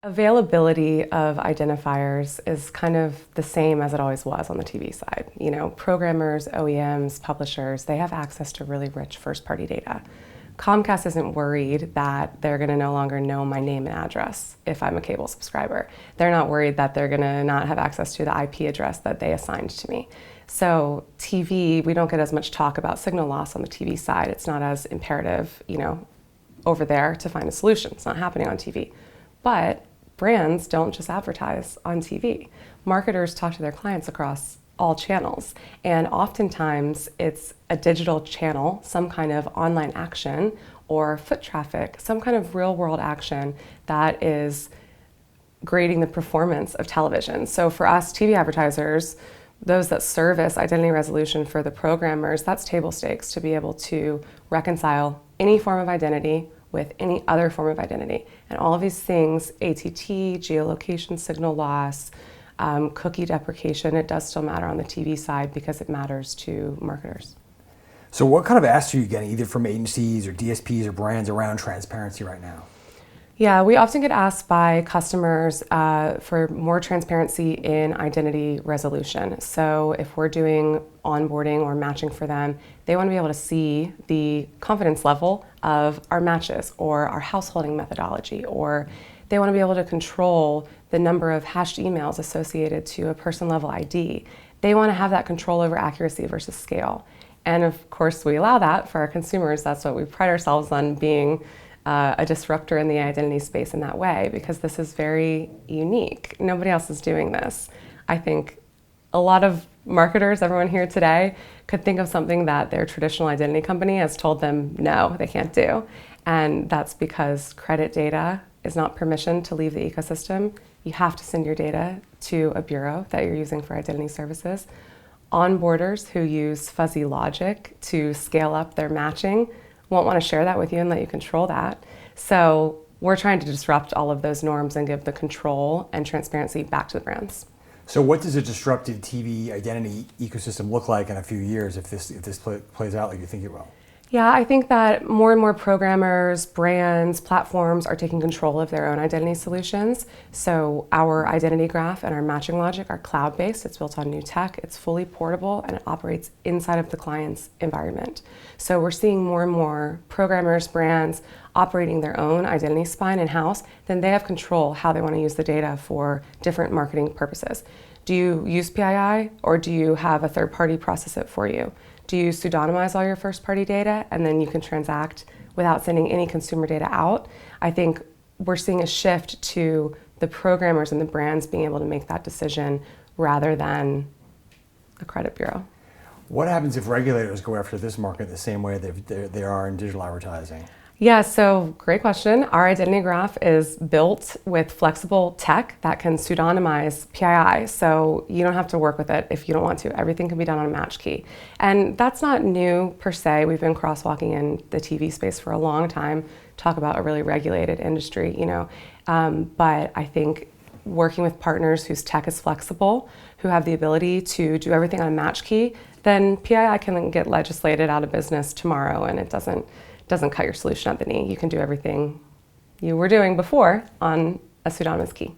Availability of identifiers is kind of the same as it always was on the TV side. You know, programmers, OEMs, publishers, they have access to really rich first-party data. Comcast isn't worried that they're going to no longer know my name and address if I'm a cable subscriber. They're not worried that they're going to not have access to the IP address that they assigned to me. So TV, we don't get as much talk about signal loss on the TV side. It's not as imperative, you know, over there to find a solution. It's not happening on TV. But brands don't just advertise on TV. Marketers talk to their clients across all channels, and oftentimes it's a digital channel, some kind of online action or foot traffic, some kind of real-world action that is grading the performance of television. So for us TV advertisers, those that service identity resolution for the programmers, that's table stakes to be able to reconcile any form of identity with any other form of identity. And all of these things, ATT, geolocation signal loss, cookie deprecation, it does still matter on the TV side because it matters to marketers. So what kind of asks are you getting either from agencies or DSPs or brands around transparency right now? Yeah, we often get asked by customers for more transparency in identity resolution. So if we're doing onboarding or matching for them, they want to be able to see the confidence level of our matches or our householding methodology, or they want to be able to control the number of hashed emails associated to a person level ID. They want to have that control over accuracy versus scale. And of course, we allow that for our consumers. That's what we pride ourselves on, being a disruptor in the identity space in that way, because this is very unique. Nobody else is doing this. I think a lot of marketers, everyone here today, could think of something that their traditional identity company has told them no, they can't do. And that's because credit data is not permission to leave the ecosystem. You have to send your data to a bureau that you're using for identity services. Onboarders who use fuzzy logic to scale up their matching won't want to share that with you and let you control that. So we're trying to disrupt all of those norms and give the control and transparency back to the brands. So what does a disrupted TV identity ecosystem look like in a few years if this plays out like you think it will? Yeah, I think that more and more programmers, brands, platforms are taking control of their own identity solutions. So our identity graph and our matching logic are cloud-based. It's built on new tech. It's fully portable, and it operates inside of the client's environment. So we're seeing more and more programmers, brands operating their own identity spine in-house. Then they have control how they want to use the data for different marketing purposes. Do you use PII, or do you have a third party process it for you? Do you pseudonymize all your first-party data and then you can transact without sending any consumer data out? I think we're seeing a shift to the programmers and the brands being able to make that decision rather than a credit bureau. What happens if regulators go after this market the same way they are in digital advertising? Yeah, so great question. Our identity graph is built with flexible tech that can pseudonymize PII, so you don't have to work with it if you don't want to. Everything can be done on a match key. And that's not new per se. We've been crosswalking in the TV space for a long time, talk about a really regulated industry, you know. But I think working with partners whose tech is flexible, who have the ability to do everything on a match key, then PII can get legislated out of business tomorrow, and it doesn't cut your solution at the knee. You can do everything you were doing before on a pseudonymous key.